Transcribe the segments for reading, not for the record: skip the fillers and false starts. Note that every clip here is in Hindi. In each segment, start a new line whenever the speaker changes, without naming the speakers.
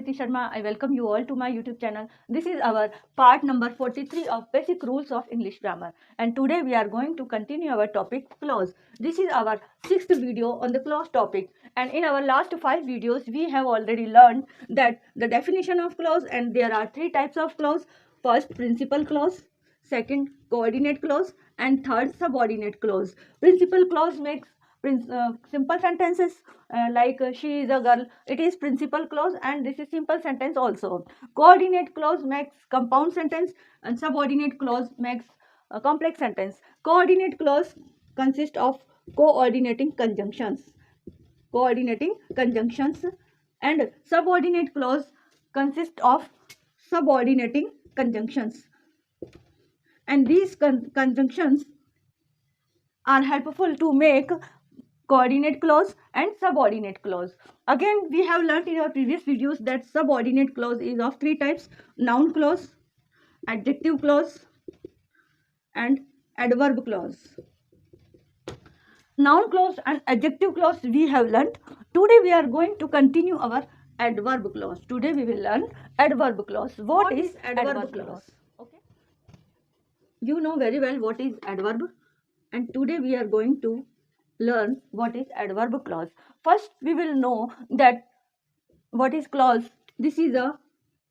Priti Sharma. I welcome you all to my YouTube channel. This is our part number 43 of Basic Rules of English Grammar. And today we are going to continue our topic clause. This is our 6th video on the clause topic. And in our last 5 videos, we have already learned that the definition of clause, and there are 3 types of clause. First, principal clause. Second, coordinate clause. And third, subordinate clause. Principal clause makes simple sentences like she is a girl. It is principal clause, and this is simple sentence also. Coordinate clause makes compound sentence, and subordinate clause makes a complex sentence. Coordinate clause consists of coordinating conjunctions, and subordinate clause consists of subordinating conjunctions, and these conjunctions are helpful to make coordinate clause and subordinate clause. Again, we have learnt in our previous videos that subordinate clause is of 3 types: noun clause, adjective clause, and adverb clause. Noun clause and adjective clause we have learnt. Today we are going to continue our adverb clause. Today we will learn adverb clause. What is adverb clause? Okay, you know very well what is adverb, and today we are going to learn what is adverb clause. First, we will know that what is clause. This is a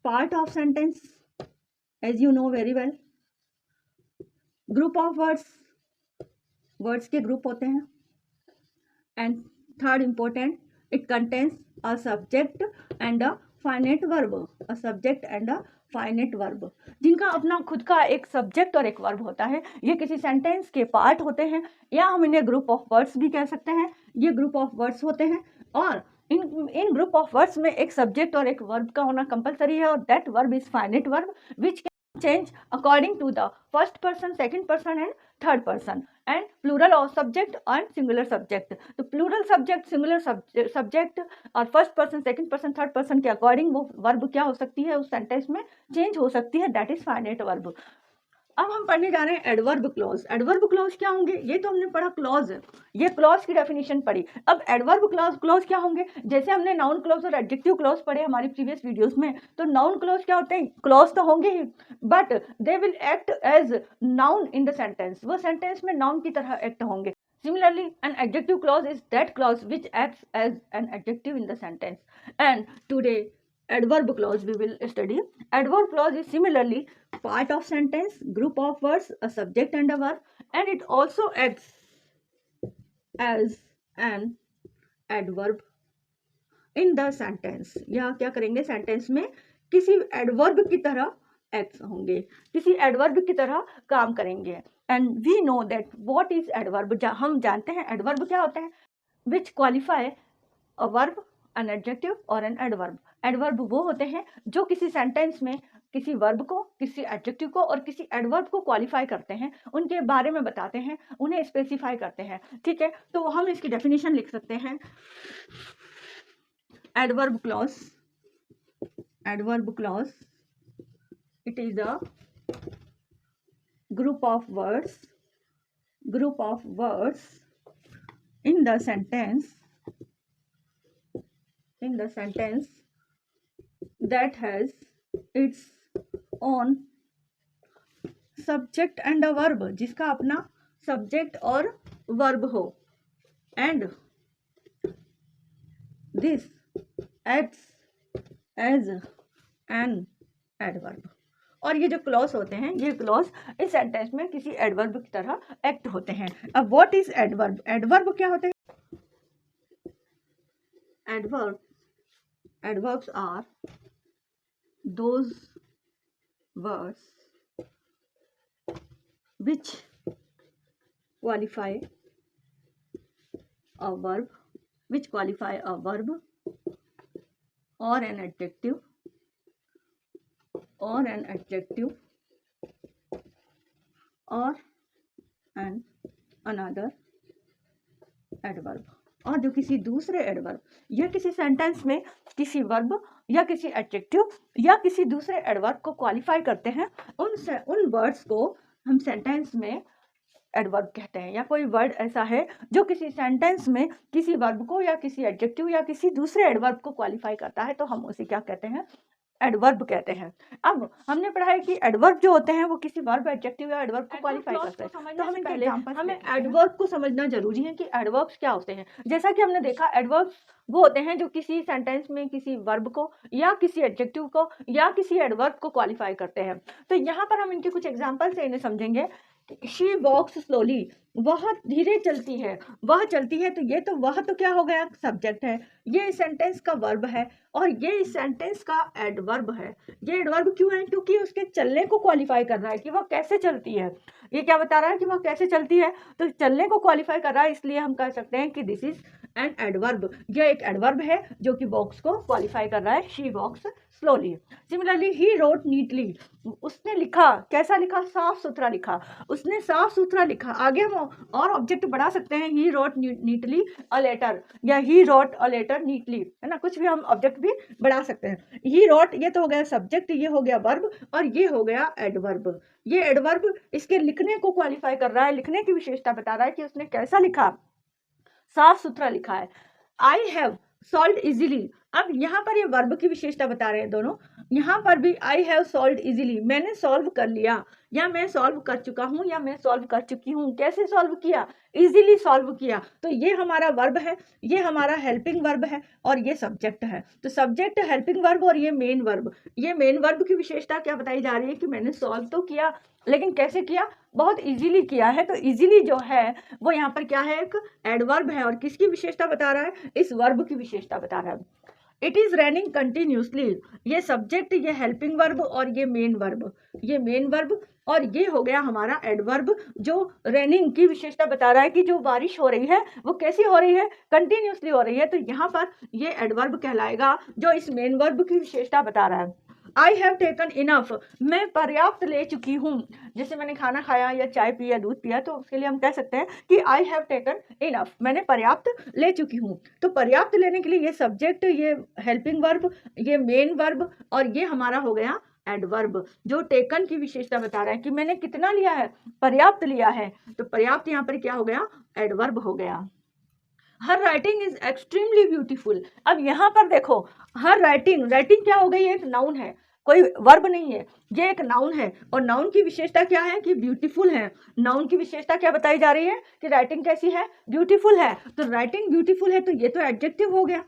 part of sentence, as you know very well. Group of words के group होते हैं. And third important, it contains a subject and a finite verb. A subject and a finite verb, जिनका अपना खुद का एक सब्जेक्ट और एक वर्ब होता है. ये किसी सेंटेंस के पार्ट होते हैं, या हम इन्हें ग्रुप ऑफ वर्ड्स भी कह सकते हैं. ये ग्रुप ऑफ वर्ड्स होते हैं, और इन ग्रुप ऑफ वर्ड्स में एक सब्जेक्ट और एक वर्ब का होना कंपलसरी है, और that verb is finite verb which can change according to the first person, second person and third person, and plural of subject and singular subject. तो प्लूरल सब्जेक्ट, सिंगुलर सब्जेक्ट और first person, second person, third person के अकॉर्डिंग वो वर्ब क्या हो सकती है, उस सेंटेंस में चेंज हो सकती है. That is finite verb. अब हम पढ़ने जा रहे हैं एडवर्ब क्लॉज. एडवर्ब क्लॉज क्या होंगे? ये तो हमने पढ़ा क्लॉज, ये क्लॉज की डेफिनेशन पढ़ी. अब एडवर्ब क्लॉज क्या होंगे? जैसे हमने नाउन क्लॉज और एडजेक्टिव क्लॉज पढ़े हमारी प्रीवियस वीडियोस में, तो नाउन क्लॉज क्या होते हैं? क्लॉज तो होंगे ही, but they will act as noun in the sentence. वो सेंटेंस में नाउन की तरह एक्ट होंगे. Similarly, an adjective clause is that clause which acts as an adjective in the sentence. And today, adverb clause we will study. Adverb clause is similarly part of sentence, group of words, a subject and a verb, and it also acts as an adverb in the sentence. या क्या करेंगे? सेंटेंस में किसी एडवर्ब की तरह एक्ट होंगे, किसी एडवर्ब की तरह काम करेंगे. And we know that what is adverb. हम जानते हैं एडवर्ब क्या होता है. Which qualify a verb, an adjective और एन एडवर्ब. एडवर्ब वो होते हैं जो किसी सेंटेंस में किसी वर्ब को, किसी एडजेक्टिव को और किसी एडवर्ब को क्वालिफाई करते हैं, उनके बारे में बताते हैं, उन्हें स्पेसिफाई करते हैं. ठीक है, तो हम इसकी डेफिनेशन लिख सकते हैं. Adverb clause, it is a group of words in the sentence that has its own subject and a verb, जिसका अपना subject और verb हो, and this acts as an adverb. और ये जो क्लॉज होते हैं, ये क्लॉज इस सेंटेंस में किसी एडवर्ब की तरह एक्ट होते हैं. अब व्हाट इज एडवर्ब? एडवर्ब क्या होते हैं? Adverbs are those words which qualify a verb और an adjective or an adjective or another adverb, और जो किसी दूसरे एडवर्ब या किसी सेंटेंस में किसी वर्ब या किसी एडजेक्टिव या किसी दूसरे एडवर्ब को क्वालिफाई करते हैं, उन वर्ड्स को हम सेंटेंस में एडवर्ब कहते हैं, या कोई वर्ड ऐसा है जो किसी सेंटेंस में किसी वर्ब को या किसी एडजेक्टिव या किसी दूसरे एडवर्ब को क्वालिफाई करता है, तो हम उसे क्या कहते हैं, एडवर्ब कहते हैं। अब हमने पढ़ा है कि एडवर्ब जो होते हैं वो किसी वर्ब, एडजेक्टिव या एडवर्ब को क्वालिफाई करते हैं। तो हमें एडवर्ब को समझना जरूरी है कि एडवर्ब्स क्या होते हैं। जैसा कि हमने देखा, एडवर्ब्स वो होते हैं जो किसी सेंटेंस में किसी वर्ब को या किसी एडजेक्टिव को या किसी एडवर्ब को क्वालिफाई करते हैं। तो यहाँ पर हम इनके कुछ एग्जाम्पल से इन्हें समझेंगे। शी वॉक्स स्लोली, वह धीरे चलती है, वह चलती है, तो ये तो वह तो क्या हो गया, सब्जेक्ट है, ये इस सेंटेंस का वर्ब है और ये इस सेंटेंस का एडवर्ब है। ये एडवर्ब क्यों है, क्योंकि उसके चलने को क्वालिफाई कर रहा है कि वह कैसे चलती है। ये क्या बता रहा है कि वह कैसे चलती है, तो चलने को क्वालिफाई कर रहा है, इसलिए हम कह सकते हैं कि दिस इज एन एडवर्ब। यह एक एडवर्ब है जो कि वॉक्स को क्वालिफाई कर रहा है। She walks slowly. Similarly he wrote neatly, उसने लिखा, कैसा लिखा, साफ सुथरा लिखा, उसने साफ सुथरा लिखा। आगे हम और ऑब्जेक्ट बढ़ा सकते हैं, he wrote neatly a letter, या he wrote a letter neatly, है ना, कुछ भी हम ऑब्जेक्ट भी बढ़ा सकते हैं। ही रोट, ये तो हो गया सब्जेक्ट, ये हो गया वर्ब और ये हो गया एडवर्ब। ये एडवर्ब इसके लिखने को क्वालिफाई कर रहा है, लिखने की विशेषता बता रहा है कि उसने कैसा लिखा, साफ सुथरा लिखा है। आई हैव सॉल्व्ड इजीली, अब यहाँ पर ये वर्ब की विशेषता बता रहे हैं दोनों। यहाँ पर भी आई हैव सॉल्व्ड इजीली, मैंने सॉल्व कर लिया, या मैं सॉल्व कर चुका हूँ, या मैं सॉल्व कर चुकी हूँ। कैसे सॉल्व किया, इजीली सॉल्व किया। तो ये हमारा वर्ब है, ये हमारा हेल्पिंग वर्ब है और ये सब्जेक्ट है। तो सब्जेक्ट, हेल्पिंग वर्ब और ये मेन वर्ब। ये मेन वर्ब की विशेषता क्या बताई जा रही है कि मैंने सॉल्व तो किया, लेकिन कैसे किया, बहुत इजीली किया है। तो इजीली जो है वो यहाँ पर क्या है, एक एडवर्ब है और किसकी विशेषता बता रहा है, इस वर्ब की विशेषता बता रहा है। इट इज रनिंग कंटिन्यूसली, ये सब्जेक्ट, ये हेल्पिंग वर्ब और ये मेन वर्ब, ये मेन वर्ब और ये हो गया हमारा एडवर्ब जो रनिंग की विशेषता बता रहा है कि जो बारिश हो रही है वो कैसी हो रही है, कंटिन्यूसली हो रही है। तो यहाँ पर ये एडवर्ब कहलाएगा जो इस मेन वर्ब की विशेषता बता रहा है। आई हैव टेकन इनफ, मैं पर्याप्त ले चुकी हूँ। जैसे मैंने खाना खाया या चाय पी या दूध पिया, तो उसके लिए हम कह सकते हैं कि आई हैव टेकन इनफ, मैंने पर्याप्त ले चुकी हूँ। तो पर्याप्त लेने के लिए ये सब्जेक्ट, ये हेल्पिंग वर्ब, ये मेन वर्ब और ये हमारा हो गया एडवर्ब जो टेकन की विशेषता बता रहा है कि मैंने कितना लिया है, पर्याप्त लिया है। तो पर्याप्त यहाँ पर क्या हो गया, एडवर्ब हो गया। हर राइटिंग इज एक्सट्रीमली ब्यूटीफुल, अब यहाँ पर देखो, हर राइटिंग, राइटिंग क्या हो गई, एक नाउन है, कोई वर्ब नहीं है, ये एक नाउन है और नाउन की विशेषता क्या है कि ब्यूटीफुल है। नाउन की विशेषता क्या बताई जा रही है कि राइटिंग कैसी है, ब्यूटीफुल है। तो राइटिंग ब्यूटीफुल है, तो ये तो एडजेक्टिव हो गया।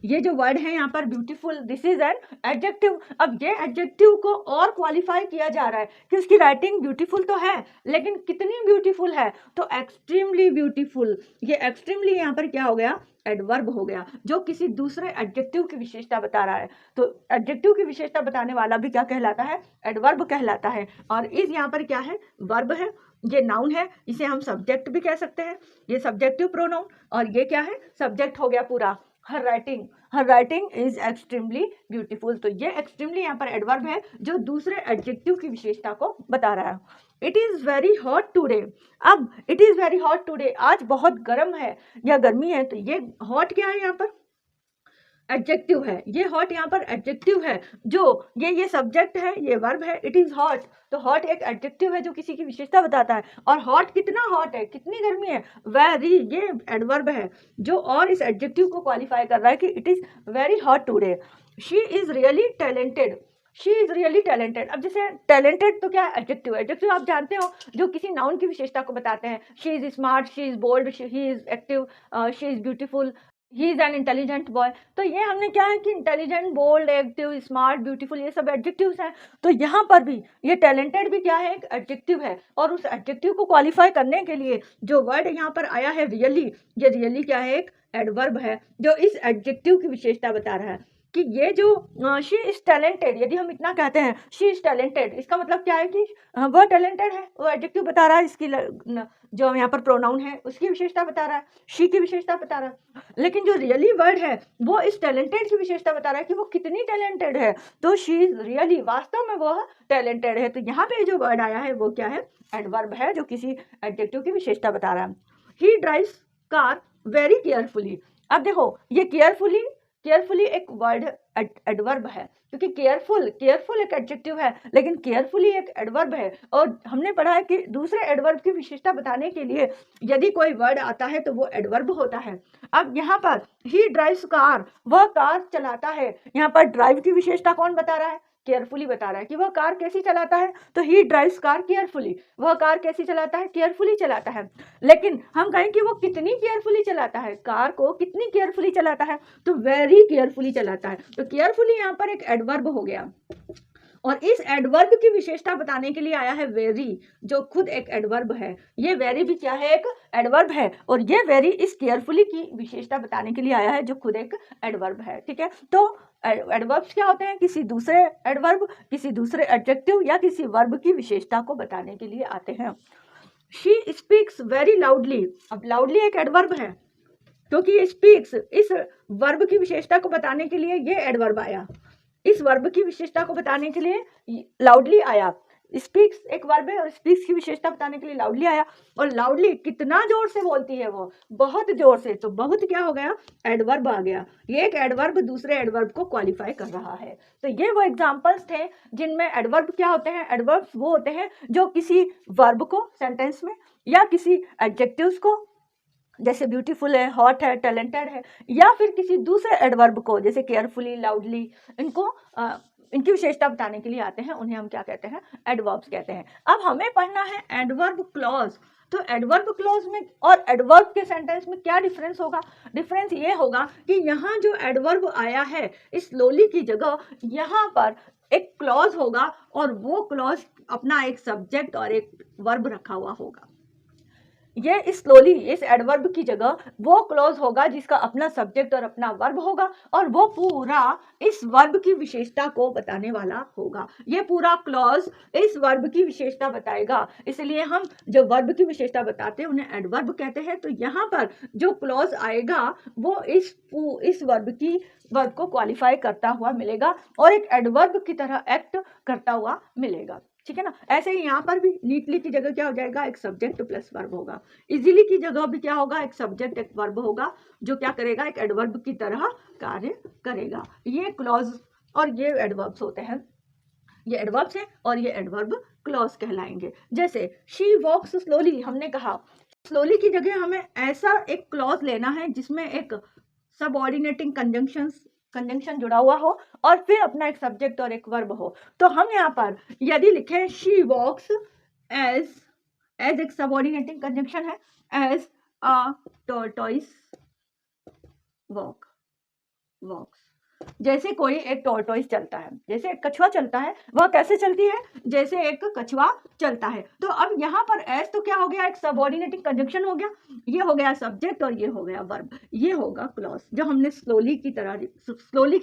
ये जो वर्ड है यहाँ पर beautiful, this is an adjective. अब ये एडजेक्टिव को और क्वालिफाई किया जा रहा है कि उसकी राइटिंग ब्यूटीफुल तो है, लेकिन कितनी ब्यूटीफुल है, तो एक्सट्रीमली ब्यूटीफुल। ये एक्सट्रीमली यहाँ पर क्या हो गया, एडवर्ब हो गया जो किसी दूसरे एडजेक्टिव की विशेषता बता रहा है। तो एडजेक्टिव की विशेषता बताने वाला भी क्या कहलाता है, एडवर्ब कहलाता है। और इस यहाँ पर क्या है, वर्ब है, ये नाउन है, इसे हम सब्जेक्ट भी कह सकते हैं, ये सब्जेक्टिव प्रोनाउन, और ये क्या है, सब्जेक्ट हो गया पूरा। हर राइटिंग इज एक्सट्रीमली ब्यूटीफुल, तो ये एक्सट्रीमली यहाँ पर एडवर्ब है जो दूसरे एडजेक्टिव की विशेषता को बता रहा है। It is very hot today, अब it is very hot today, आज बहुत गर्म है या गर्मी है, तो ये हॉट क्या है, यहाँ पर एडजेक्टिव है, ये हॉट यहाँ पर एडजेक्टिव है जो ये सब्जेक्ट है, ये वर्ब है, इट इज हॉट। तो हॉट एक एडजेक्टिव है जो किसी की विशेषता बताता है, और हॉट कितना हॉट है, कितनी गर्मी है, वेरी, ये एडवर्ब है जो और इस एडजेक्टिव को क्वालिफाई कर रहा है कि it is very hot today. She is really talented, she is really talented. अब जैसे टैलेंटेड तो क्या है, एडजेक्टिव, एडजेक्टिव आप जानते हो जो किसी नाउन की विशेषता को बताते हैं। She is smart, she is bold, he is active, she is beautiful, he is an intelligent boy. तो ये हमने क्या है कि intelligent, bold, active, smart, beautiful, ये सब एडजेक्टिव्स हैं। तो यहाँ पर भी ये टैलेंटेड भी क्या है, एक एडजेक्टिव है, और उस एडजेक्टिव को क्वालिफाई करने के लिए जो वर्ड यहाँ पर आया है रियली, ये रियली क्या है, एक एडवर्ब है जो इस एडजेक्टिव की विशेषता बता रहा है कि ये जो शी इज टैलेंटेड, यदि हम इतना कहते हैं शी इज टैलेंटेड, इसका मतलब क्या है कि वह टैलेंटेड है, वो एडजेक्टिव बता रहा है, इसकी जो यहाँ पर प्रोनाउन है उसकी विशेषता बता रहा है, शी की विशेषता बता रहा है। लेकिन जो रियली वर्ड है वो इस टैलेंटेड की विशेषता बता रहा है कि वो कितनी टैलेंटेड है, तो शी इज रियली, वास्तव में वह टैलेंटेड है। तो यहाँ पे जो वर्ड आया है वो क्या है, एडवर्ब है जो किसी एडजेक्टिव की विशेषता बता रहा है। ही ड्राइव्स कार वेरी केयरफुली, अब देखो ये केयरफुली एक वर्ड एडवर्ब है, क्योंकि केयरफुल एक एडजेक्टिव है, लेकिन केयरफुली एक एडवर्ब है। और हमने पढ़ा है कि दूसरे एडवर्ब की विशेषता बताने के लिए यदि कोई वर्ड आता है तो वो एडवर्ब होता है। अब यहाँ पर ही ड्राइव्स कार, वह कार चलाता है, यहाँ पर ड्राइव की विशेषता कौन बता रहा है? केयरफुली बता रहा है कि वह कार कैसी चलाता है, तो ही ड्राइव्स कार केयरफुली, वह कार कैसी चलाता है? केयरफुली चलाता है। लेकिन हम कहें कि वो कितनी केयरफुली चलाता है, कार को कितनी केयरफुली चलाता है, तो वेरी केयरफुली चलाता है। तो केयरफुली यहाँ पर एक एडवर्ब हो गया, और इस एडवर्ब की विशेषता बताने के लिए आया है वेरी, जो खुद एक एडवर्ब है। ये वेरी भी क्या है? एक एडवर्ब है, और ये वेरी इस केयरफुली की विशेषता बताने के लिए आया है, जो खुद एक एडवर्ब है। ठीक है, तो एडवर्ब्स क्या होते हैं? किसी दूसरे एडवर्ब, किसी दूसरे एडजेक्टिव या किसी वर्ब की विशेषता को बताने के लिए आते हैं। शी स्पीक्स वेरी लाउडली, अब लाउडली एक एडवर्ब है, क्योंकि स्पीक्स इस वर्ब की विशेषता को बताने के लिए ये एडवर्ब आया, इस वर्ब की विशेषता को बताने के लिए लाउडली आया। स्पीक्स एक वर्ब है और स्पीक्स की विशेषता बताने के लिए लाउडली आया। और लाउडली कितना जोर से बोलती है? वो बहुत जोर से, तो बहुत क्या हो गया? एडवर्ब आ गया। ये एक एडवर्ब दूसरे एडवर्ब को क्वालिफाई कर रहा है। तो ये वो एग्जांपल्स थे जिनमें एडवर्ब क्या होते हैं? एडवर्ब्स वो होते हैं जो किसी वर्ब को सेंटेंस में या किसी एडजेक्टिव्स को, जैसे ब्यूटीफुल है, हॉट है, टैलेंटेड है, या फिर किसी दूसरे एडवर्ब को जैसे केयरफुली, लाउडली, इनकी विशेषता बताने के लिए आते हैं। उन्हें हम क्या कहते हैं? एडवर्ब्स कहते हैं। अब हमें पढ़ना है एडवर्ब क्लॉज। तो एडवर्ब क्लॉज में और एडवर्ब के सेंटेंस में क्या डिफरेंस होगा? डिफरेंस ये होगा कि यहाँ जो एडवर्ब आया है इस स्लोली की जगह यहाँ पर एक क्लॉज होगा, और वो क्लॉज अपना एक सब्जेक्ट और एक वर्ब रखा हुआ होगा। ये स्लोली इस एडवर्ब की जगह वो क्लॉज होगा जिसका अपना सब्जेक्ट और अपना वर्ब होगा, और वो पूरा इस वर्ब की विशेषता को बताने वाला होगा। ये पूरा क्लॉज इस वर्ब की विशेषता बताएगा, इसलिए हम जो वर्ब की विशेषता बताते हैं उन्हें एडवर्ब कहते हैं। तो यहाँ पर जो क्लॉज आएगा वो इस वर्ब को क्वालिफाई करता हुआ मिलेगा और एक एडवर्ब की तरह एक्ट करता हुआ मिलेगा। ठीक है ना? ऐसे ही यहाँ पर भी नीटली की जगह क्या हो जाएगा? एक सब्जेक्ट प्लस वर्ब होगा। इजीली की जगह भी क्या होगा? एक सब्जेक्ट एक वर्ब होगा, जो क्या करेगा? एक एडवर्ब की तरह कार्य करेगा। ये क्लॉज और ये एडवर्ब्स होते हैं, ये एडवर्ब्स हैं और ये एडवर्ब क्लॉज कहलाएंगे। जैसे शी वॉक्स स्लोली, हमने कहा स्लोली की जगह हमें ऐसा एक क्लॉज लेना है जिसमें एक सबऑर्डिनेटिंग कंजंक्शन जुड़ा हुआ हो और फिर अपना एक सब्जेक्ट और एक वर्ब हो। तो हम यहाँ पर यदि लिखें शी वॉक्स एज एक सबऑर्डिनेटिंग कंजंक्शन है, एज अ टॉर्टोइस वॉक्स, जैसे कोई एक टॉर्टोइस चलता है, जैसे एक कछुआ चलता है, वह कैसे चलती है? जैसे एक कछुआ चलता है। तो अब यहाँ पर एस तो क्या हो गया? एक सबऑर्डिनेटिंग कंजंक्शन हो गया, ये हो गया सब्जेक्ट और ये हो गया वर्ब, ये होगा क्लॉज जो हमने स्लोली की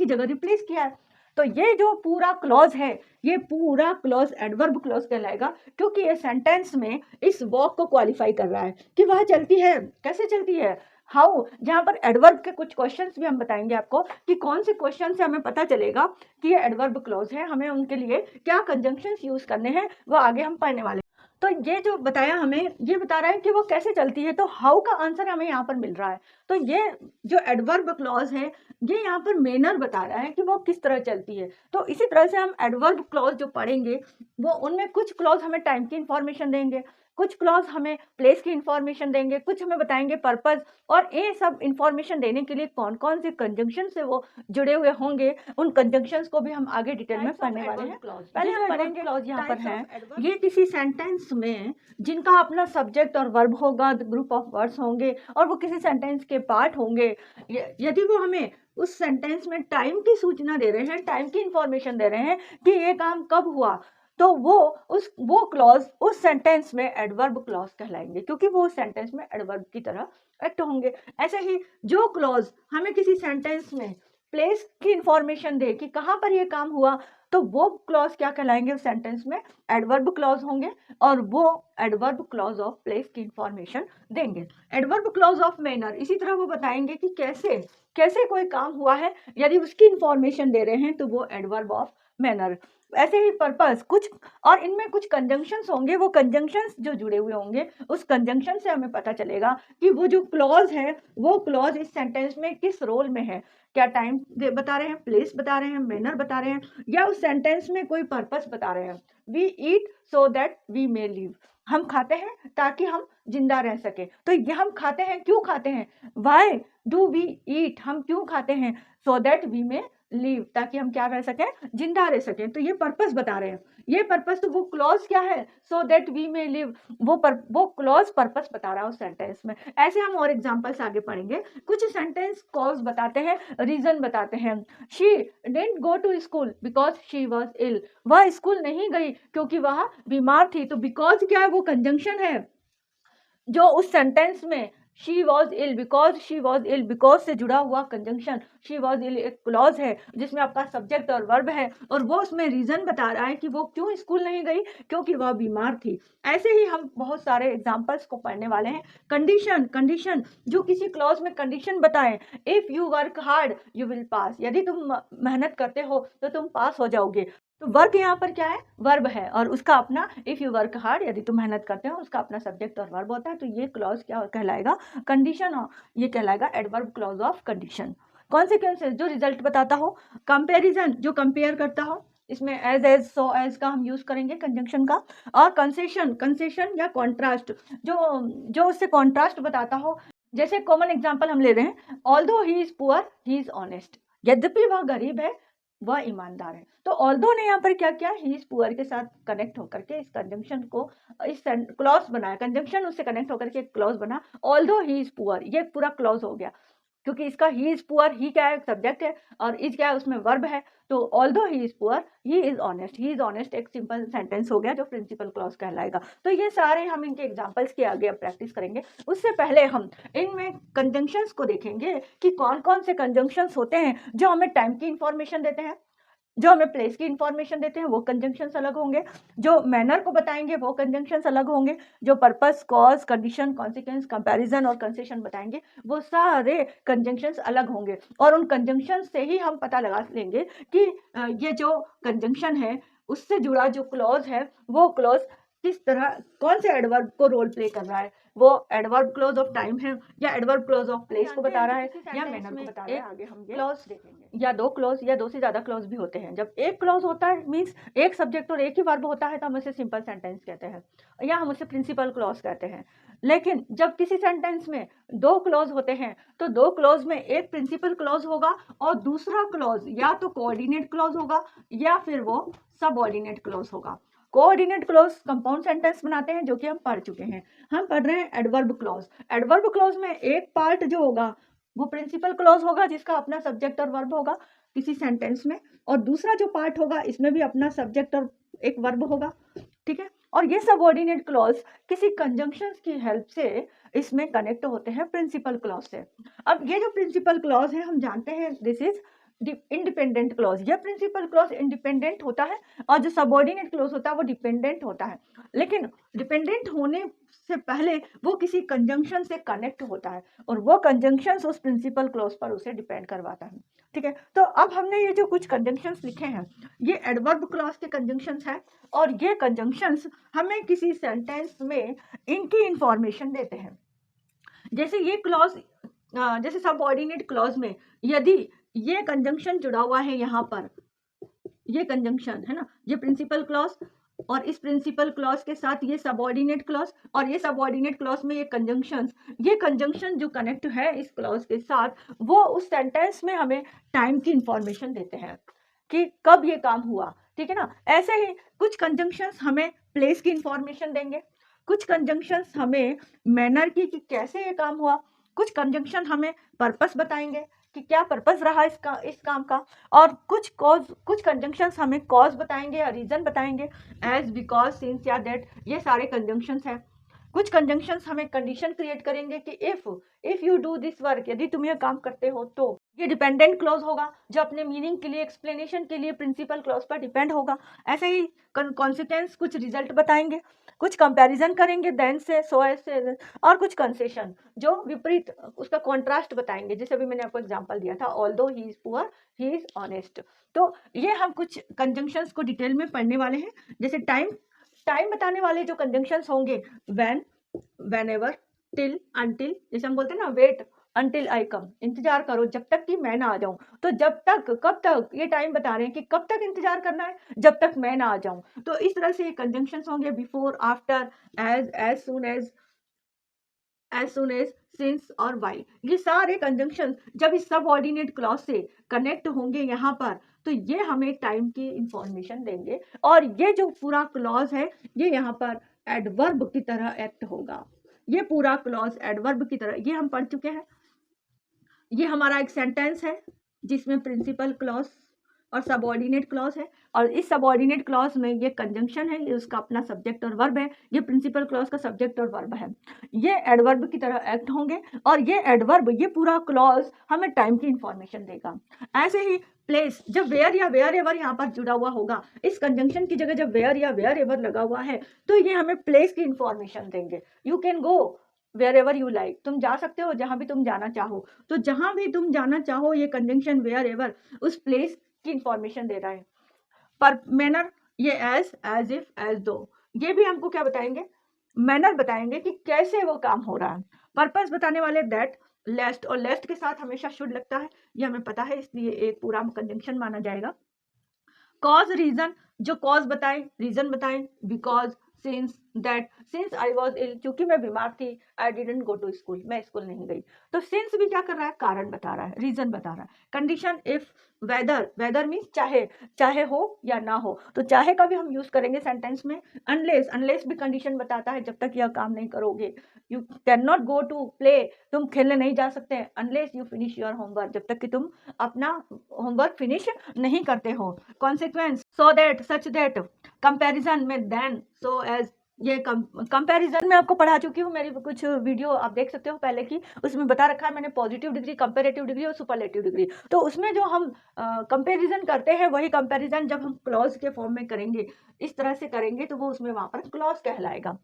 जगह रिप्लेस किया है। तो ये जो पूरा क्लॉज है, ये पूरा क्लॉज एडवर्ब क्लॉज कहलाएगा, क्योंकि ये सेंटेंस में इस वॉक को क्वालिफाई कर रहा है कि वह चलती है। कैसे चलती है? हाउ। जहाँ पर एडवर्ब के कुछ क्वेश्चंस भी हम बताएंगे आपको कि कौन से क्वेश्चन से हमें पता चलेगा कि ये एडवर्ब क्लॉज है, हमें उनके लिए क्या कंजंक्शंस यूज करने हैं वो आगे हम पढ़ने वाले। तो ये जो बताया हमें, ये बता रहा है कि वो कैसे चलती है, तो हाउ का आंसर हमें यहाँ पर मिल रहा है। तो ये जो एडवर्ब क्लॉज है ये यहाँ पर मेनर बता रहा है कि वो किस तरह चलती है। तो इसी तरह से हम एडवर्ब क्लॉज जो पढ़ेंगे वो उनमें कुछ क्लॉज हमें टाइम की इंफॉर्मेशन देंगे, कुछ क्लॉज हमें प्लेस की इंफॉर्मेशन देंगे, कुछ हमें बताएंगे पर्पस, और ये सब इंफॉर्मेशन देने के लिए कौन कौन से कंजंक्शन से वो जुड़े हुए होंगे, उन कंजंक्शंस को भी हम आगे डिटेल में पढ़ने वाले हैं। पहले हम पढ़ेंगे क्लॉज यहाँ पर है, ये किसी सेंटेंस में जिनका अपना सब्जेक्ट और वर्ब होगा, ग्रुप ऑफ वर्ड्स होंगे और वो किसी सेंटेंस के पार्ट होंगे। यदि वो हमें उस सेंटेंस में टाइम की सूचना दे रहे हैं, टाइम की इंफॉर्मेशन दे रहे हैं कि ये काम कब हुआ, तो वो क्लॉज उस सेंटेंस में एडवर्ब क्लॉज कहलाएंगे, क्योंकि वो सेंटेंस में एडवर्ब की तरह एक्ट होंगे। ऐसे ही जो क्लॉज हमें किसी सेंटेंस में प्लेस की इंफॉर्मेशन दे कि कहाँ पर ये काम हुआ, तो वो क्लॉज क्या कहलाएंगे? उस सेंटेंस में एडवर्ब क्लॉज होंगे, और वो एडवर्ब क्लॉज ऑफ प्लेस की इंफॉर्मेशन देंगे। एडवर्ब क्लॉज ऑफ मैनर, इसी तरह वो बताएंगे कि कैसे कोई काम हुआ है, यदि उसकी इंफॉर्मेशन दे रहे हैं तो वो एडवर्ब ऑफ मैनर। ऐसे ही पर्पस कुछ, और इनमें कुछ कंजंक्शंस होंगे, वो कंजंक्शंस जो जुड़े हुए होंगे उस कंजंक्शन से हमें पता चलेगा कि वो जो क्लॉज है वो क्लॉज इस सेंटेंस में किस रोल में है, क्या टाइम बता रहे हैं, प्लेस बता रहे हैं, मैनर बता रहे हैं, या उस सेंटेंस में कोई पर्पस बता रहे हैं। We eat so that we may live, हम खाते हैं ताकि हम जिंदा रह सके। तो ये हम खाते हैं, क्यों खाते हैं, वाई डू वी ईट, हम क्यों खाते हैं, so that we may live, ताकि हम क्या रह सकें, जिंदा रह सकें। तो ये पर्पस बता रहे हैं। ये पर्पस, तो वो क्लॉज क्या है, so that we may live, वो क्लॉज पर्पस बता रहा है उस सेंटेंस में। ऐसे हम और एग्जांपल्स आगे पढ़ेंगे। कुछ सेंटेंस कॉज बताते हैं, रीजन बताते हैं। She didn't go to school because she was ill, वह स्कूल नहीं गई क्योंकि वह बीमार थी। तो बिकॉज क्या है, वो कंजंक्शन है जो उस सेंटेंस में she was ill, because she was ill, because से जुड़ा हुआ कंजंक्शन शी वॉज इल एक क्लॉज है जिसमें आपका सब्जेक्ट और वर्ब है, और वो उसमें रीजन बता रहा है कि वो क्यों स्कूल नहीं गई, क्योंकि वह बीमार थी। ऐसे ही हम बहुत सारे एग्जाम्पल्स को पढ़ने वाले हैं। कंडीशन, कंडीशन जो किसी क्लॉज में कंडीशन बताएं। If you work hard you will pass, यदि तुम मेहनत करते हो तो तुम पास हो जाओगे। तो वर्क यहाँ पर क्या है, वर्ब है, और उसका अपना, इफ यू वर्क हार्ड, यदि तुम मेहनत करते हो, उसका अपना सब्जेक्ट और वर्ब होता है। तो ये क्लॉज क्या कहलाएगा, कंडीशन, ये कहलाएगा adverb clause of condition. Consequences जो रिजल्ट बताता हो। कंपेरिजन जो कंपेयर करता हो, इसमें एज सो एज का हम यूज करेंगे कंजंक्शन का। और कंसेशन, कंसेशन या कॉन्ट्रास्ट जो उससे कॉन्ट्रास्ट बताता हो। जैसे कॉमन एग्जाम्पल हम ले रहे हैं, although he is poor he is honest, यद्यपि वह गरीब है वह ईमानदार है। तो ऑल्दो ने यहाँ पर क्या किया, ही इज पुअर के साथ कनेक्ट होकर के इस कंजंक्शन को, इस क्लॉज बनाया, कंजंक्शन उससे कनेक्ट होकर के एक क्लॉज बना, ऑल्दो ही इज पुअर, ये पूरा क्लॉज हो गया, क्योंकि इसका ही इज पुअर, ही क्या है, सब्जेक्ट है, और इज क्या है, उसमें वर्ब है। तो although he is poor he is honest, he is honest एक सिंपल सेंटेंस हो गया जो प्रिंसिपल क्लॉज कहलाएगा। तो ये सारे हम इनके एग्जांपल्स के आगे अब प्रैक्टिस करेंगे। उससे पहले हम इनमें कंजंक्शंस को देखेंगे कि कौन कौन से कंजंक्शंस होते हैं जो हमें टाइम की इंफॉर्मेशन देते हैं, जो हमें प्लेस की इंफॉर्मेशन देते हैं, वो कंजंक्शंस अलग होंगे। जो मैनर को बताएंगे वो कंजंक्शंस अलग होंगे। जो purpose, cause, condition, consequence, comparison और कंसेशन बताएंगे वो सारे कंजंक्शंस अलग होंगे। और उन कंजंक्शंस से ही हम पता लगा लेंगे कि ये जो कंजंक्शन है उससे जुड़ा जो क्लॉज है वो क्लॉज किस तरह, कौन से एडवर्ब को रोल प्ले कर रहा है, वो एडवर्ब क्लॉज ऑफ टाइम है या एडवर्ब क्लॉज ऑफ प्लेस को बता रहा है या मैनर को बता रहा है। आगे हम क्लॉज देखेंगे, या दो क्लॉज या दो से ज्यादा क्लॉज भी होते हैं। जब एक क्लॉज होता है मींस एक सब्जेक्ट और एक ही वर्ब होता है तो हम उसे सिंपल सेंटेंस कहते हैं या हम उसे प्रिंसिपल क्लॉज कहते हैं। लेकिन जब किसी सेंटेंस में दो क्लॉज होते हैं तो दो क्लॉज में एक प्रिंसिपल क्लॉज होगा और दूसरा क्लॉज या तो कोऑर्डिनेट क्लॉज होगा या फिर वो सबऑर्डिनेट क्लॉज होगा। कोऑर्डिनेट क्लॉज कंपाउंड सेंटेंस बनाते हैं जो कि हम पढ़ चुके हैं। हम पढ़ रहे हैं एडवर्ब क्लॉज। एडवर्ब क्लॉज में एक पार्ट जो होगा वो प्रिंसिपल क्लॉज होगा जिसका अपना सब्जेक्ट और वर्ब होगा किसी सेंटेंस में, और दूसरा जो पार्ट होगा इसमें भी अपना सब्जेक्ट और एक वर्ब होगा, ठीक है। और ये सबऑर्डिनेट क्लॉज किसी कंजंक्शंस की हेल्प से इसमें कनेक्ट होते हैं प्रिंसिपल क्लॉज से। अब ये जो प्रिंसिपल क्लॉज है हम जानते हैं दिस इज इंडिपेंडेंट क्लॉज। यह प्रिंसिपल क्लॉज इंडिपेंडेंट होता है और जो सबऑर्डिनेट क्लॉज होता है वो डिपेंडेंट होता है, लेकिन डिपेंडेंट होने से पहले वो किसी कंजंक्शन से कनेक्ट होता है और वो कंजंक्शन उस प्रिंसिपल क्लॉज पर उसे डिपेंड करवाता है, ठीक है। तो अब हमने ये जो कुछ कंजंक्शंस लिखे हैं ये एडवर्ब क्लॉज के कंजंक्शंस हैं और ये कंजंक्शंस हमें किसी सेंटेंस में इनकी इंफॉर्मेशन देते हैं। जैसे ये क्लॉज, जैसे सबऑर्डिनेट क्लॉज में यदि ये कंजंक्शन जुड़ा हुआ है, यहाँ पर ये कंजंक्शन है ना, ये प्रिंसिपल क्लॉज और इस प्रिंसिपल क्लॉज के साथ ये सबऑर्डिनेट क्लॉज और ये सबऑर्डिनेट क्लॉज में ये कंजंक्शन जो कनेक्ट है इस क्लॉज के साथ वो उस सेंटेंस में हमें टाइम की इंफॉर्मेशन देते हैं कि कब ये काम हुआ, ठीक है ना। ऐसे ही कुछ कंजंक्शंस हमें प्लेस की इंफॉर्मेशन देंगे, कुछ कंजंक्शंस हमें मैनर की कि कैसे ये काम हुआ, कुछ कंजंक्शन हमें पर्पस बताएंगे कि क्या पर्पस रहा इस काम का, और कुछ कंजंक्शंस हमें कॉज बताएंगे या रीजन बताएंगे, एज, बिकॉज, सिंस या दैट, ये सारे कंजंक्शंस हैं। कुछ कंजंक्शंस हमें कंडीशन क्रिएट करेंगे कि if you do this work, यदि तुम ये काम करते हो तो। ये डिपेंडेंट क्लॉज होगा जो अपने मीनिंग के लिए, एक्सप्लेनेशन के लिए प्रिंसिपल क्लॉज पर डिपेंड होगा। ऐसे ही कॉन्सिक्वेंस कुछ रिजल्ट बताएंगे, कुछ कंपैरिजन करेंगे देन से, सो एज से, और कुछ कंसेशन जो विपरीत उसका कॉन्ट्रास्ट बताएंगे, जैसे अभी मैंने आपको एग्जांपल दिया था, although he is poor he is honest. तो ये हम कुछ कंजंक्शंस को डिटेल में पढ़ने वाले हैं। जैसे टाइम बताने वाले जो कंजंक्शंस होंगे, व्हेन, व्हेनेवर, टिल, अनटिल, जैसे हम बोलते हैं ना वेट, until I come, इंतजार करो जब तक कि मैं ना आ जाऊं। तो जब तक, कब तक, ये टाइम बता रहे हैं कि कब तक इंतजार करना है, जब तक मैं ना आ जाऊं। तो इस तरह से ये कंजंक्शंस होंगे, before, after, as soon as, since और वाइल। ये सारे कंजंक्शन जब इस सबऑर्डिनेट क्लॉज से कनेक्ट होंगे यहाँ पर, तो ये हमें टाइम की इंफॉर्मेशन देंगे। और ये जो पूरा क्लॉज है ये यहाँ पर एडवर्ब की तरह एक्ट होगा। ये पूरा क्लॉज एडवर्ब की तरह, ये हम पढ़ चुके हैं। ये हमारा एक सेंटेंस है जिसमें प्रिंसिपल क्लॉज और सबऑर्डिनेट क्लॉज है, और इस सबऑर्डिनेट क्लॉज में ये कंजंक्शन है, ये उसका अपना सब्जेक्ट और वर्ब है, ये प्रिंसिपल क्लॉज का सब्जेक्ट और वर्ब है। ये एडवर्ब की तरह एक्ट होंगे, और ये एडवर्ब, ये पूरा क्लॉज हमें टाइम की इंफॉर्मेशन देगा। ऐसे ही प्लेस, जब वेयर या वेयर एवर यहाँ पर जुड़ा हुआ होगा, इस कंजंक्शन की जगह जब वेयर या वेयर एवर लगा हुआ है, तो ये हमें प्लेस की इंफॉर्मेशन देंगे। You can go wherever you like, तुम जा सकते हो जहां भी तुम जाना चाहो। तो जहां भी तुम जाना चाहो, ये कंजंक्शन वेयर एवर उस प्लेस की इंफॉर्मेशन दे रहा है। पर मैनर, ये एज इफ, एज दो, ये भी हमको क्या बताएंगे, मैनर बताएंगे कि कैसे वो काम हो रहा है। पर्पस बताने वाले दैट, लेस्ट, और लेस्ट के साथ हमेशा शुड लगता है, ये हमें पता है, इसलिए एक पूरा कंजंक्शन माना जाएगा। कॉज, रीजन, जो कॉज बताएं, रीजन बताएं, because, since, that, since I was ill, क्योंकि मैं बीमार थी, I didn't go to school, मैं स्कूल नहीं गई। तो सिंस भी क्या कर रहा है, कारण बता रहा है, रीजन बता रहा है। Condition, if, whether, whether means चाहे, चाहे हो या ना हो, तो चाहे का भी हम यूज करेंगे सेंटेंस में। अनलेस, अनलेस भी कंडीशन बताता है, जब तक यह काम नहीं करोगे। You can not go to play, तुम खेलने नहीं जा सकते, unless you finish your homework, जब तक कि तुम अपना होमवर्क फिनिश नहीं करते हो। Consequence, so that, such that, comparison में देन, सो एज, ये कंपैरिजन में आपको पढ़ा चुकी हूँ, मेरी कुछ वीडियो आप देख सकते हो पहले की, उसमें बता रखा है मैंने पॉजिटिव डिग्री, कंपैरेटिव डिग्री और सुपरलेटिव डिग्री। तो उसमें जो हम कंपैरिजन करते हैं, वही कंपैरिजन जब हम क्लॉज के फॉर्म में करेंगे, इस तरह से करेंगे, तो वो उसमें वहां पर क्लॉज कहलाएगा।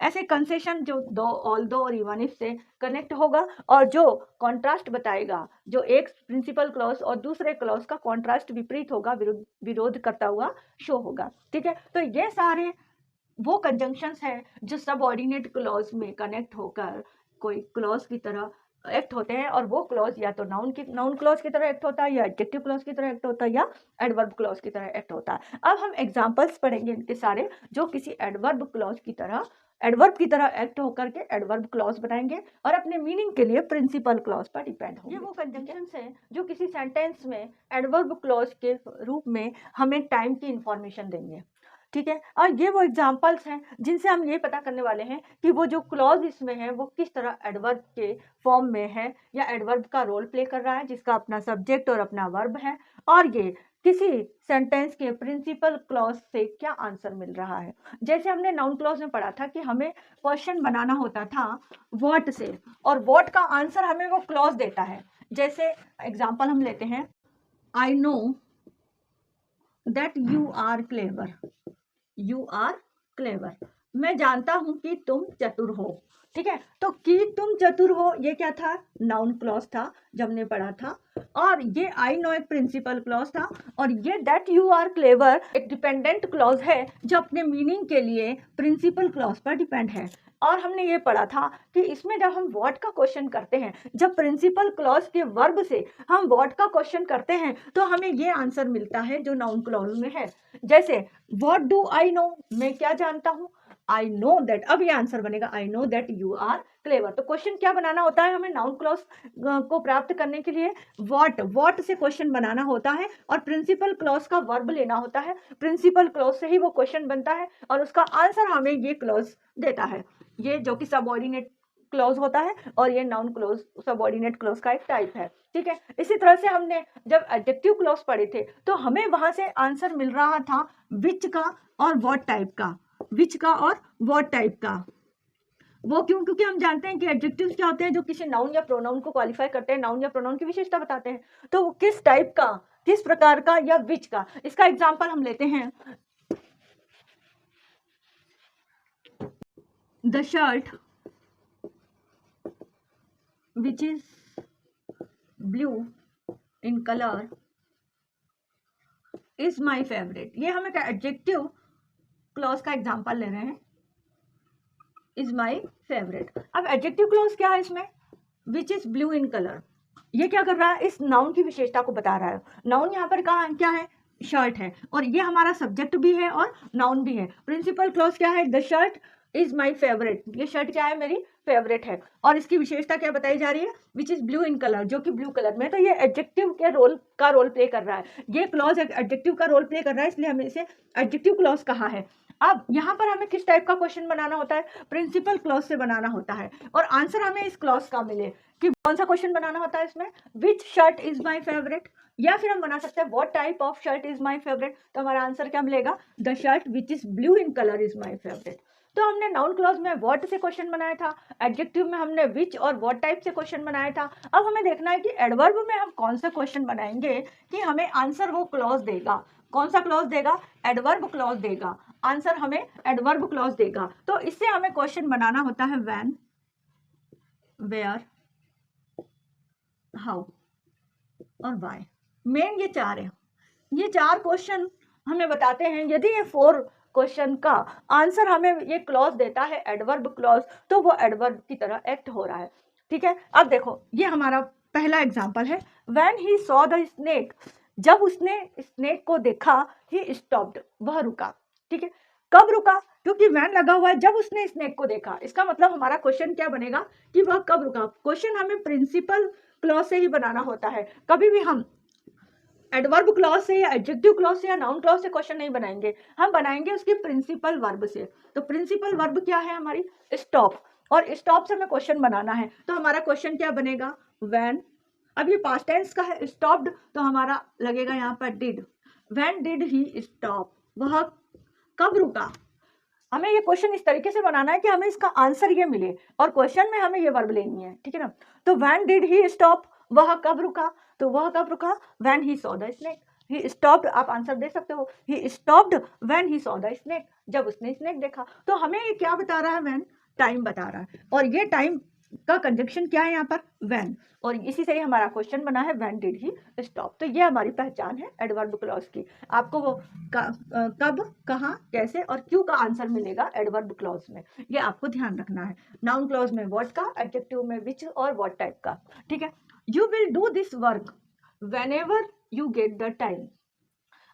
ऐसे कंसेशन जो दो, ऑल दो और इवन इफ से कनेक्ट होगा, और जो कॉन्ट्रास्ट बताएगा, जो एक प्रिंसिपल क्लॉज और दूसरे क्लॉज का कॉन्ट्रास्ट विपरीत होगा, विरोध करता हुआ शो होगा। ठीक है, तो ये सारे वो कंजंक्शंस हैं जो सबऑर्डिनेट क्लॉज में कनेक्ट होकर कोई क्लॉज की तरह एक्ट होते हैं, और वो क्लॉज या तो नाउन क्लॉज की तरह एक्ट होता है, या एडजेक्टिव क्लॉज की तरह एक्ट होता है, या एडवर्ब क्लॉज की तरह एक्ट होता है। अब हम एग्जांपल्स पढ़ेंगे इनके सारे, जो किसी एडवर्ब क्लॉज की तरह, एडवर्ब की तरह एक्ट होकर के एडवर्ब क्लॉज बनाएंगे, और अपने मीनिंग के लिए प्रिंसिपल क्लॉज पर डिपेंड होंगे। ये वो कंजंक्शंस हैं जो किसी सेंटेंस में एडवर्ब क्लॉज के रूप में हमें टाइम की इंफॉर्मेशन देंगे। ठीक है, और ये वो एग्जाम्पल्स हैं जिनसे हम ये पता करने वाले हैं कि वो जो क्लॉज इसमें है वो किस तरह एडवर्ब के फॉर्म में है, या एडवर्ब का रोल प्ले कर रहा है, जिसका अपना सब्जेक्ट और अपना वर्ब है, और ये किसी सेंटेंस के प्रिंसिपल क्लॉज से क्या आंसर मिल रहा है। जैसे हमने नाउन क्लॉज में पढ़ा था कि हमें क्वेश्चन बनाना होता था व्हाट से, और व्हाट का आंसर हमें वो क्लॉज देता है। जैसे एग्जाम्पल हम लेते हैं, I know that you are clever, you are clever, मैं जानता हूं कि तुम चतुर हो। ठीक है, तो कि तुम चतुर हो, ये क्या था, नाउन क्लॉज था जब हमने पढ़ा था, और ये आई नो एक प्रिंसिपल क्लॉज था, और ये दैट यू आर क्लेवर एक डिपेंडेंट क्लॉज है जो अपने मीनिंग के लिए प्रिंसिपल क्लॉज पर डिपेंड है। और हमने ये पढ़ा था कि इसमें जब हम व्हाट का क्वेश्चन करते हैं, जब प्रिंसिपल क्लॉज के वर्ब से हम व्हाट का क्वेश्चन करते हैं, तो हमें ये आंसर मिलता है जो नाउन क्लॉज में है। जैसे व्हाट डू आई नो, मैं क्या जानता हूं, आई नो दैट, अब ये आंसर बनेगा I know that you are clever. तो क्वेश्चन क्या बनाना होता है हमें नाउन क्लॉज को प्राप्त करने के लिए, व्हाट से क्वेश्चन बनाना होता है, और प्रिंसिपल क्लॉज का वर्ब लेना होता है, प्रिंसिपल क्लॉज से ही वो क्वेश्चन बनता है, और उसका आंसर हमें ये क्लॉज देता है, ये जो कि सबऑर्डिनेट क्लॉज होता है, और ये नाउन क्लॉज सबऑर्डिनेट क्लॉज का एक टाइप है। ठीक है, इसी तरह से हमने जब एडजेक्टिव क्लॉज पढ़े थे, तो हमें वहां से आंसर मिल रहा था विच का और व्हाट टाइप का, विच का और व्हाट टाइप का। वो क्यों, क्योंकि हम जानते हैं कि एडजेक्टिव्स क्या होते हैं, जो किसी नाउन या प्रोनाउन को क्वालिफाई करते हैं, नाउन या प्रोनाउन की विशेषता बताते हैं, तो वो किस टाइप का, किस प्रकार का, या विच का। इसका एग्जाम्पल हम लेते हैं, the shirt which is blue in color is my favorite। ये हम एक एडजेक्टिव क्लॉज का एग्जांपल ले रहे हैं, is my favorite। अब एडजेक्टिव क्लॉज क्या है इसमें, which is blue in colour. ये क्या कर रहा है, इस नाउन की विशेषता को बता रहा है। नाउन यहाँ पर कहाँ क्या है, शर्ट है, और ये हमारा सब्जेक्ट भी है और नाउन भी है। प्रिंसिपल क्लॉज क्या है, the shirt is my favourite, ये शर्ट क्या है, मेरी फेवरेट है। और इसकी विशेषता क्या बताई जा रही है, which is blue in colour, जो कि ब्लू कलर में। तो ये एडजेक्टिव के रोल का रोल प्ले कर रहा है, ये क्लॉज एडजेक्टिव का रोल प्ले कर रहा है, इसलिए हमें इसे एडजेक्टिव क्लॉज कहा है। अब यहाँ पर हमें किस टाइप का क्वेश्चन बनाना होता है, प्रिंसिपल क्लॉज से बनाना होता है, और आंसर हमें इस क्लॉज का मिले कि कौन सा क्वेश्चन बनाना होता है इसमें, विच शर्ट इज माई फेवरेट, या फिर हम बना सकते हैं what type of shirt is my favourite. तो हमारा आंसर क्या मिलेगा, the shirt which is blue in colour is my favourite. तो हमने नाउन क्लॉज में व्हाट से क्वेश्चन बनाया था, एडजेक्टिव में हमने विच और व्हाट टाइप से क्वेश्चन बनाया था। अब हमें देखना है कि एडवर्ब में हम कौन सा क्वेश्चन बनाएंगे कि हमें आंसर वो क्लॉज देगा। कौन सा क्लॉज देगा, एडवर्ब क्लॉज देगा, आंसर हमें एडवर्ब क्लॉज देगा। तो इससे हमें क्वेश्चन बनाना होता है व्हेन, वेयर, हाउ और व्हाई। मेन ये चार है, ये चार क्वेश्चन हमें बताते हैं। यदि ये 4 क्वेश्चन का आंसर हमें ये क्लॉज देता है एडवर्ब क्लॉज, तो वो एडवर्ब की तरह एक्ट हो रहा है। ठीक है, अब देखो ये हमारा पहला एग्जांपल है, when he saw the snake, जब उसने स्नेक को देखा, ही स्टॉप्ड, वह रुका। ठीक है, कब रुका, क्योंकि व्हेन लगा हुआ है, जब उसने स्नेक को देखा, इसका मतलब हमारा क्वेश्चन क्या बनेगा कि वह कब रुका। क्वेश्चन हमें प्रिंसिपल क्लॉज से ही बनाना होता है, कभी भी हम एडवर्ब क्लॉज से या एडजेक्टिव क्लॉज से या नाउन क्लॉज से क्वेश्चन नहीं बनाएंगे, हम बनाएंगे उसकी प्रिंसिपल वर्ब से। तो प्रिंसिपल वर्ब क्या है हमारी, स्टॉप, और स्टॉप से हमें क्वेश्चन बनाना है। तो हमारा क्वेश्चन क्या बनेगा, व्हेन, अब ये पास्ट टेंस का है, स्टॉप्ड, तो हमारा लगेगा यहाँ पर did, when did he stop, वह कब रुका। हमें ये क्वेश्चन इस तरीके से बनाना है कि हमें इसका आंसर ये मिले और क्वेश्चन में हमें ये वर्ब लेनी है। ठीक है ना, तो व्हेन डिड ही स्टॉप, वह कब रुका, तो वह कब रुका, when he saw the snake, he stopped, आप आंसर दे सकते हो, he stopped when he saw the snake, जब उसने स्नेक देखा। तो हमें ये क्या बता रहा है, व्हेन, टाइम बता रहा है, और ये टाइम का कंजक्शन क्या है यहाँ पर, व्हेन, और इसी से ही हमारा क्वेश्चन बना है व्हेन डिड ही स्टॉप। तो ये हमारी पहचान है एडवर्ब क्लॉज की। आपको वो कब, कहाँ, कैसे और क्यों का आंसर मिलेगा एडवर्ब क्लॉज में, ये आपको ध्यान रखना है। नाउन क्लॉज में व्हाट का, एडजेक्टिव में विच और व्हाट टाइप का। ठीक है, you will do this work whenever you get the time.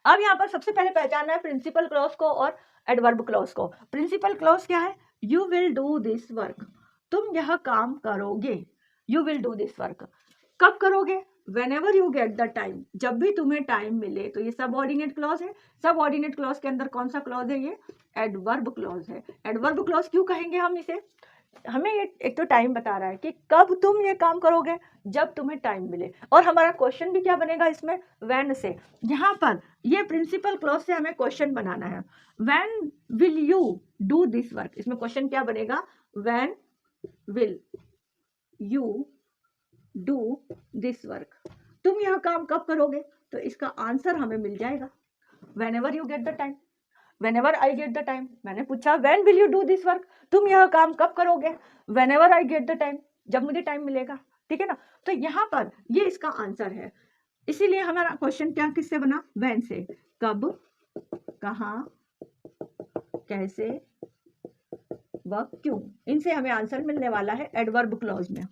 अब यहाँ पर सबसे पहले पहचानना है प्रिंसिपल क्लॉज को और एडवर्ब क्लॉज को। प्रिंसिपल क्लॉज क्या है, you will do this work, तुम यह काम करोगे, you will do this work, कब करोगे, whenever you get the time, जब भी तुम्हें टाइम मिले। तो ये सबऑर्डिनेट क्लॉज है, सबऑर्डिनेट क्लॉज के अंदर कौन सा क्लॉज है, ये एडवर्ब क्लॉज है। एडवर्ब क्लॉज क्यों कहेंगे हम इसे, हमें ये एक तो टाइम बता रहा है कि कब तुम ये काम करोगे, जब तुम्हें टाइम मिले, और हमारा क्वेश्चन भी क्या बनेगा इसमें, व्हेन से। यहाँ पर ये प्रिंसिपल क्लॉज से हमें क्वेश्चन बनाना है, when will you do this work, इसमें क्वेश्चन क्या बनेगा, when will you do this work, तुम यह काम कब करोगे। तो इसका आंसर हमें मिल जाएगा whenever you get the time, whenever I get the time। मैंने पूछा when will you do this work, तुम यह काम कब करोगे, whenever I get the time, जब मुझे टाइम मिलेगा। ठीक है ना, तो यहाँ पर ये इसका आंसर है। इसीलिए हमारा क्वेश्चन क्या किससे बना, when से, कब, कहाँ, कैसे, व क्यों, इनसे हमें आंसर मिलने वाला है एडवर्ब क्लॉज में।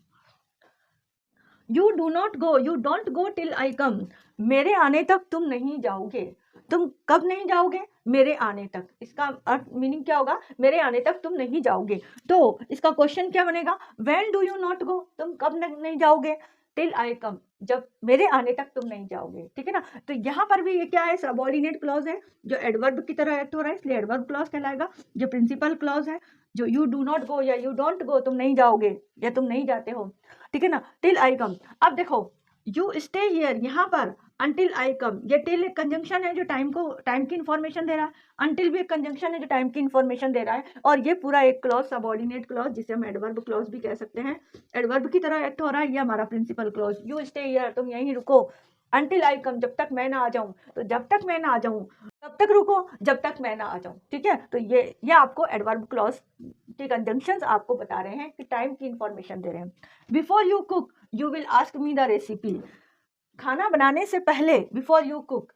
You do not go, you don't go till I come, मेरे आने तक तुम नहीं जाओगे, तुम कब नहीं जाओगे, मेरे आने तक। इसका अर्थ मीनिंग क्या होगा, मेरे आने तक तुम नहीं जाओगे। तो इसका क्वेश्चन क्या बनेगा, when do you not go, तुम कब नहीं जाओगे, टिल आई कम, जब मेरे आने तक तुम नहीं जाओगे। ठीक है ना, तो यहाँ पर भी ये क्या है, सबऑर्डिनेट क्लॉज है जो एडवर्ब की तरह एक्ट हो रहा है, इसलिए एडवर्ब क्लॉज कहलाएगा। जो प्रिंसिपल क्लॉज है, जो यू डू नॉट गो या यू डोंट गो, तुम नहीं जाओगे या तुम नहीं जाते हो। ठीक है ना, टिल आई कम। अब देखो यू स्टे हियर, यहाँ पर अंटिल आई कम, ये टिल एक कंजंक्शन है जो टाइम की इंफॉर्मेशन दे रहा है, अंटिल भी एक कंजंक्शन है जो टाइम की इंफॉर्मेशन दे रहा है, और ये पूरा एक क्लॉज सबऑर्डिनेट क्लॉज जिसे हम एडवर्ब क्लॉज भी कह सकते हैं, एडवर्ब की तरह एक्ट हो रहा है। ये हमारा principal clause, you stay here, तुम यहीं रुको, अंटिल आई कम, जब तक मैं ना आ जाऊं, तो जब तक मैं ना आ जाऊं तब तक रुको, जब तक मैं ना आ जाऊं। ठीक है, तो ये आपको एडवर्ब क्लॉज के कंजंक्शंस आपको बता रहे हैं कि टाइम की इंफॉर्मेशन दे रहे हैं। Before you cook you will ask me the recipe, खाना बनाने से पहले, बिफोर यू कुक,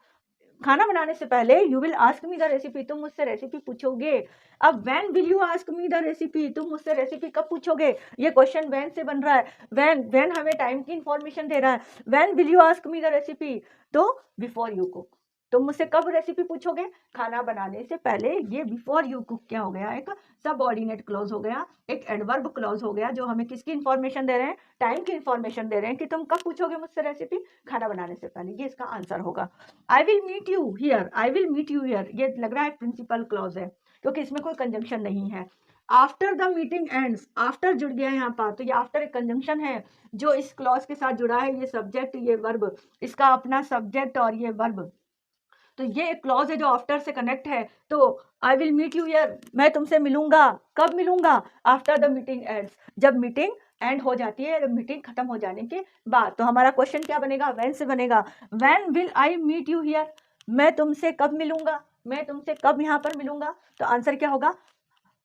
खाना बनाने से पहले you will ask me the recipe, तुम मुझसे रेसिपी पूछोगे। अब when will you ask me the recipe, तुम मुझसे रेसिपी कब पूछोगे, ये क्वेश्चन व्हेन से बन रहा है। व्हेन हमें टाइम की इंफॉर्मेशन दे रहा है। When will you ask me the recipe, तो बिफोर यू कुक, तुम मुझसे कब रेसिपी पूछोगे, खाना बनाने से पहले। ये बिफोर यू कुक क्या हो गया, एक सबऑर्डिनेट क्लॉज हो गया, एक एडवर्ब क्लॉज हो गया, जो हमें किसकी इंफॉर्मेशन दे रहे हैं, टाइम की इंफॉर्मेशन दे रहे हैं कि तुम कब पूछोगे मुझसे रेसिपी, खाना बनाने से पहले। ये इसका आंसर होगा। I will meet you here, I will meet you here, ये लग रहा है प्रिंसिपल क्लॉज है क्योंकि इसमें कोई कंजंक्शन नहीं है। After the meeting ends, after जुड़ गया यहाँ पर, तो ये आफ्टर एक कंजंक्शन है जो इस क्लॉज के साथ जुड़ा है। ये सब्जेक्ट, ये वर्ब, इसका अपना सब्जेक्ट और ये वर्ब, तो ये एक क्लॉज है जो आफ्टर से कनेक्ट है। तो I will meet you here, मैं तुमसे मिलूंगा, कब मिलूंगा, आफ्टर द मीटिंग एंड्स, जब मीटिंग एंड हो जाती है, मीटिंग खत्म हो जाने के बाद। तो हमारा क्वेश्चन क्या बनेगा, व्हेन से बनेगा। When will I meet you here, मैं तुमसे कब मिलूंगा, मैं तुमसे कब यहाँ पर मिलूंगा। तो आंसर क्या होगा,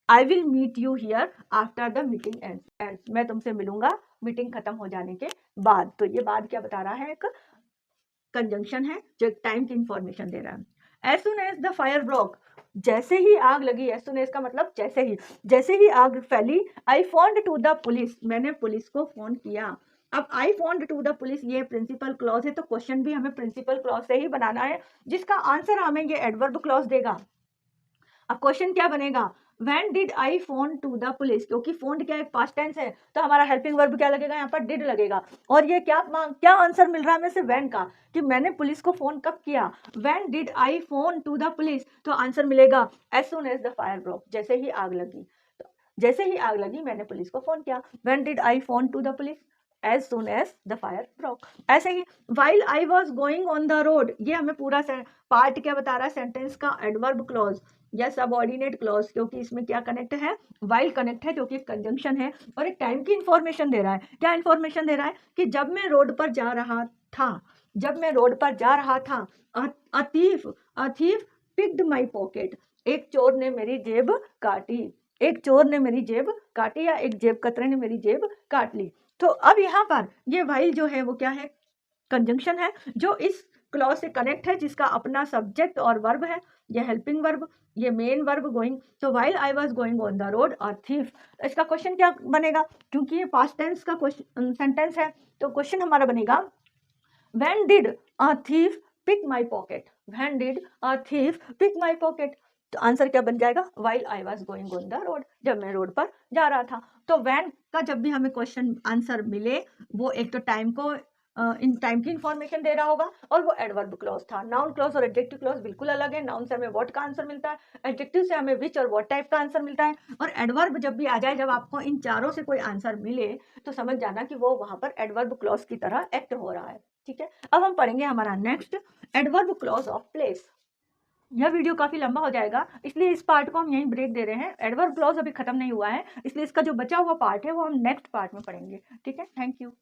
I will meet you here after the meeting ends, मैं तुमसे मिलूंगा मीटिंग खत्म हो जाने के बाद। तो ये बाद क्या बता रहा है, एक कंजंक्शन है जो टाइम की इंफॉर्मेशन दे रहा है। As soon as the fire broke, जैसे ही आग लगी, एज सुन एज का मतलब जैसे ही आग फैली। आई फोन्ड टू द पुलिस, मैंने पुलिस को फोन किया। अब आई फोन्ड टू द पुलिस, ये प्रिंसिपल क्लॉज है, तो क्वेश्चन भी हमें प्रिंसिपल क्लॉज से ही बनाना है, जिसका आंसर हमें ये एडवर्ब क्लॉज देगा। अब क्वेश्चन क्या बनेगा, when did I phone to the police, क्योंकि फोन क्या एक पास्ट टेंस है, तो हमारा हेल्पिंग वर्ब क्या लगेगा, यहाँ पर डिड लगेगा। और ये क्या आंसर मिल रहा है हमें से, व्हेन का, कि मैंने पुलिस को फोन कब किया। When did I phone to the police, तो आंसर मिलेगा as soon as the fire broke, जैसे ही आग लगी। तो जैसे ही आग लगी मैंने पुलिस को फोन किया। When did I phone to the police, as soon as the fire broke. ऐसे ही while I was going on the road, ये हमें पूरा पार्ट क्या बता रहा है, सेंटेंस का एडवर्ब क्लॉज या सबऑर्डिनेट क्लॉज, क्योंकि इसमें क्या कनेक्ट है, वाइल कनेक्ट है, जो कि कंजंक्शन है, और एक टाइम की इंफॉर्मेशन दे रहा है। क्या इंफॉर्मेशन दे रहा है कि जब मैं रोड पर जा रहा था, जब मैं रोड पर जा रहा था, a thief picked my pocket, एक चोर ने मेरी जेब काटी, एक चोर ने मेरी जेब काटी, या एक जेब कतरे ने मेरी जेब काट ली। तो अब यहाँ पर ये वाइल जो है वो क्या है, कंजंक्शन है जो इस क्लॉज से कनेक्ट है, जिसका अपना सब्जेक्ट और वर्ब है। ये हेल्पिंग वर्ब, ये मेन वर्ब गोइंग। तो while I was going on the road और थीफ, इसका क्वेश्चन क्या बनेगा, क्योंकि ये पास्ट टेंस का क्वेश्चन सेंटेंस है, तो क्वेश्चन हमारा बनेगा when did a thief pick my pocket, when did a thief pick my pocket. तो आंसर क्या बन जाएगा, while I was going on the road, जब मैं रोड पर जा रहा था। तो व्हेन का जब भी हमें क्वेश्चन आंसर मिले, वो एक तो टाइम को इन टाइम की इंफॉर्मेशन दे रहा होगा, और वो एडवर्ब क्लॉज था। नाउन क्लॉज और एडजेक्टिव क्लॉज बिल्कुल अलग है। नाउन से हमें व्हाट का आंसर मिलता है, एडजेक्टिव से हमें विच और व्हाट टाइप का आंसर मिलता है, और एडवर्ब जब भी आ जाए, जब आपको इन चारों से कोई आंसर मिले, तो समझ जाना कि वो वहां पर एडवर्ब क्लॉज की तरह एक्ट हो रहा है। ठीक है, अब हम पढ़ेंगे हमारा next adverb clause of place. यह वीडियो काफी लंबा हो जाएगा, इसलिए इस पार्ट को हम यहीं ब्रेक दे रहे हैं। एडवर्ब क्लॉज अभी खत्म नहीं हुआ है, इसलिए इसका जो बचा हुआ पार्ट है वो हम नेक्स्ट पार्ट में पढ़ेंगे। ठीक है, थैंक यू।